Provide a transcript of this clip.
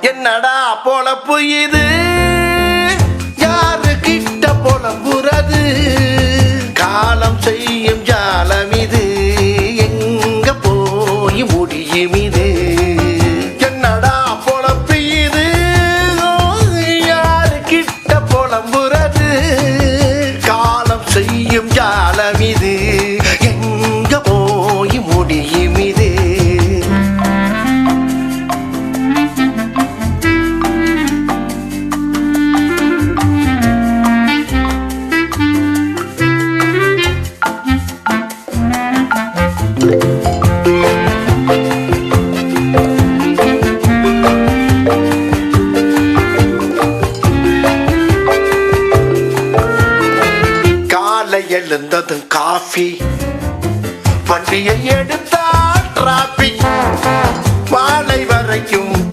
என்னடா பொழப்பு இது, யாரு கிட்ட பொழம்புறது, காலம் செய்யும் ஜாலம் இது, எங்க போய் முடியும் இது. என்னடா பொழப்பு இது, யாரு கிட்ட பொழம்புறது, காலம் செய்யும் ஜாலம் இது, எங்க போய் முடியும் இது. எழுந்ததும் காஃபி, வண்டியை எடு